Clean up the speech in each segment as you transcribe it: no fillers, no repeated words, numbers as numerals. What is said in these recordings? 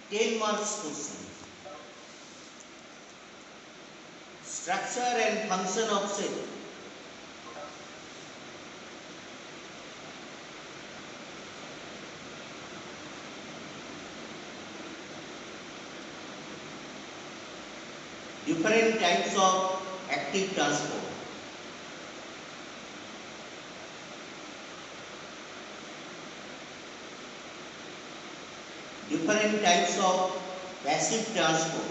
10 marks question. Structure and function of cell. Different types of active transport. Different types of passive transport.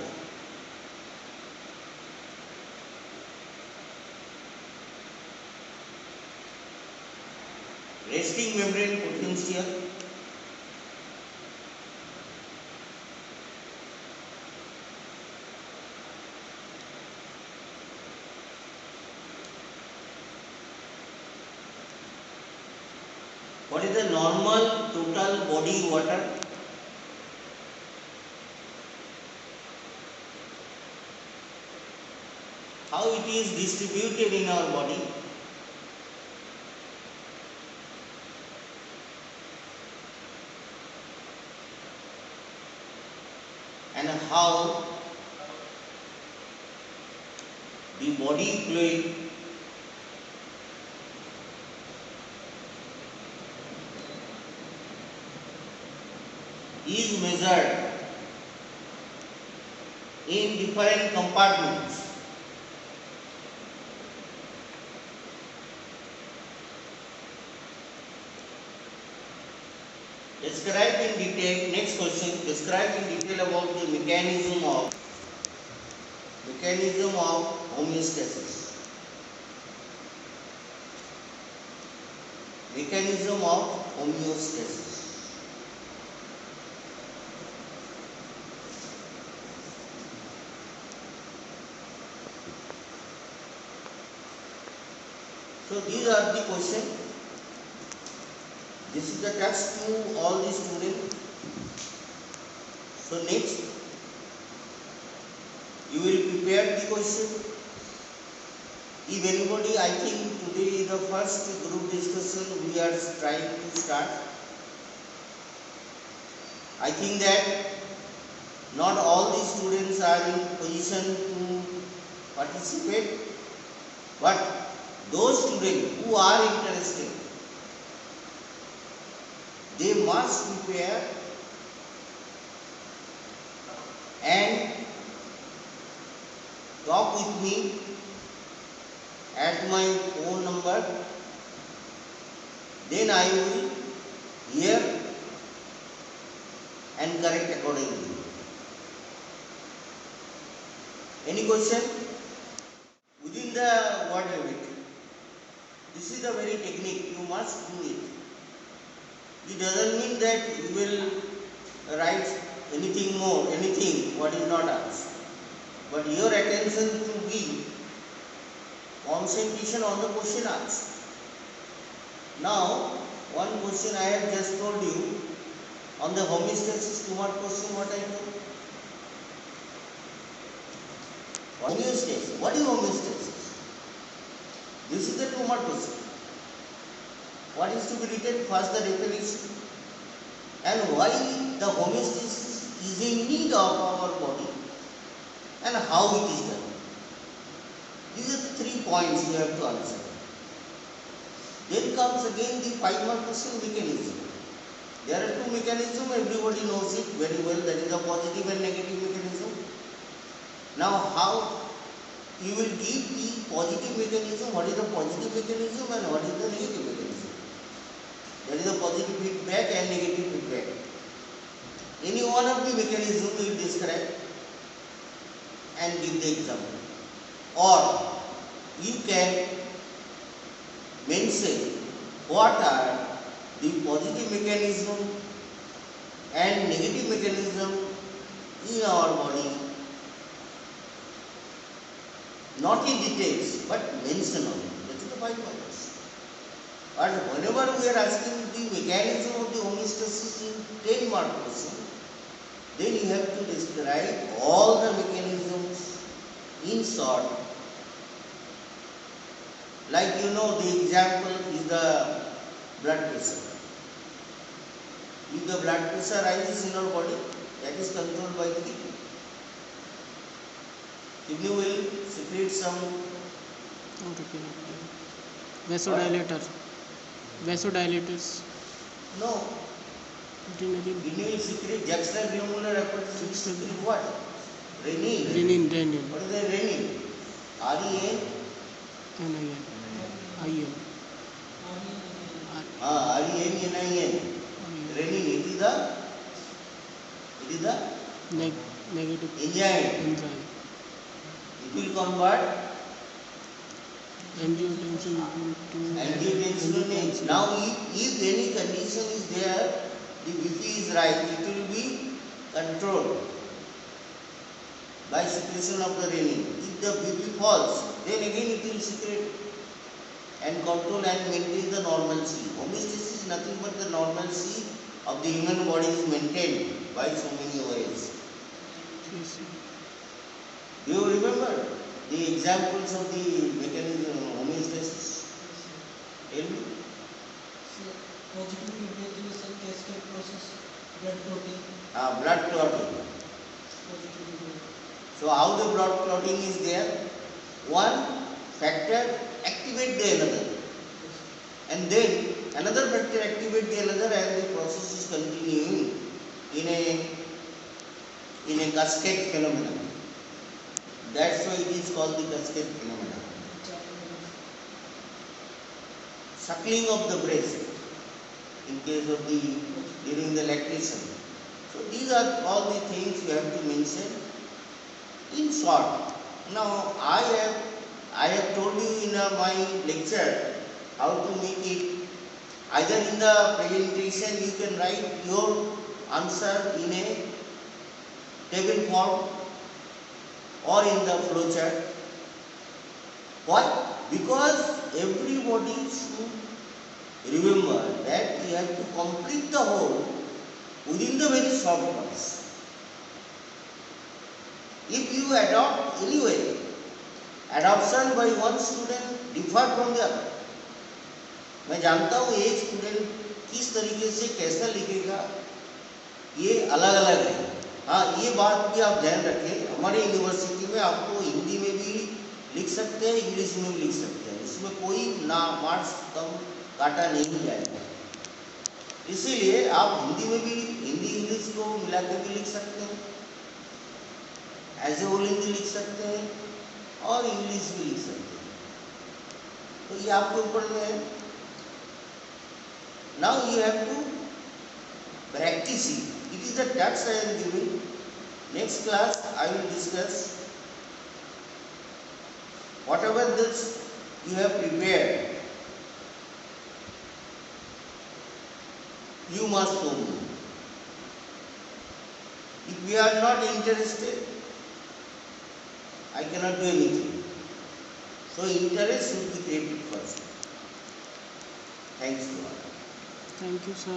Resting membrane potential. What is the normal total body water? How it is distributed in our body? And how the body fluid is measured in different compartments. Describe in detail. Next question. Describe in detail about the mechanism of homeostasis. Mechanism of homeostasis. So these are the questions. This is the test to all the students. So next, you will prepare the question. If anybody, I think today is the first group discussion we are trying to start. I think that not all the students are in position to participate, but those students who are interested, they must prepare and talk with me at my phone number. Then I will hear and correct accordingly. Any question? Within the word habit, this is the very technique, you must do it. It doesn't mean that you will write anything more, anything what is not asked. But your attention to be concentration on the question asked. Now, one question I have just told you on the homeostasis 2-mark question, what I told. Homeostasis. What is homeostasis? This is the 2-mark question. What is to be written? First the definition and why the homeostasis is in need of our body and how it is done. These are the 3 points you have to answer. Then comes again the 5-mark question, mechanism. There are 2 mechanisms, everybody knows it very well, that is the positive and negative mechanism. Now how you will give the positive mechanism, what is the positive mechanism and what is the negative mechanism. That is the positive feedback and negative feedback. Any one of the mechanism will describe and give the example. Or you can mention what are the positive mechanism and negative mechanism in our body, not in details but mention only. That is the 5 points. But whenever we are asking the mechanism of the homeostasis in 10-mark question, then you have to describe all the mechanisms in short. Like you know, the example is the blood pressure. If the blood pressure rises in our body, that is controlled by the kidney. Kidney will secrete some Okay. Vasodilator. Vasodilators. no. Adrenaline. Kidney will secrete juxtagliomerular apparatus will secrete what? Renin. Renin. What is the renin? REN. NIN. IN. RENIN. Renin. It is the Negative enzyme. enzyme. It will convert Angiotensin angiotensin. Now, if any condition is there, the BP is right, it will be controlled by secretion of the renin. If the BP falls, then again it will secrete and control and maintain the normalcy. Homeostasis is nothing but the normalcy of the human body is maintained by so many ways. Yes. Do you remember the examples of the mechanism of homeostasis? Tell me. Positive evacuation cascade process, blood clotting. Blood clotting. So how the blood clotting is there? One factor activate the another, and then another factor activate the another, and the process is continuing in a cascade phenomenon. That's why it is called the cascade phenomenon. Suckling of the breast in case of during the lactation. So these are all the things you have to mention in short. Now I have told you in my lecture how to make it. Either in the presentation you can write your answer in a table form or in the flowchart. Why? Because everybody should remember that you have to complete the whole within the very short ones. If you adopt anyway, adoption by one student differ from the other. मैं जानता हूँ एक student किस तरीके से कैसा लिखेगा ये अलग अलग है. हाँ, ये बात भी आप ध्यान रखें. हमारे यूनिवर्सिटी में आपको हिंदी में भी लिख सकते हैं, इंग्लिश में भी लिख सकते हैं. इसमें कोई ना मार्क्स कम काटा नहीं जाएगा. इसीलिए आप हिंदी में भी हिंदी इंग्लिश को मिला के भी लिख सकते हैं, एज ए होल हिंदी लिख सकते हैं और इंग्लिश भी लिख सकते हैं. तो ये आपके ऊपर में है. Now you have to practice it. It is the task I am giving. Next class I will discuss whatever this you have prepared. You must know me. If you are not interested, I cannot do anything. So interest should be created first. Thanks to all. Thank you, sir.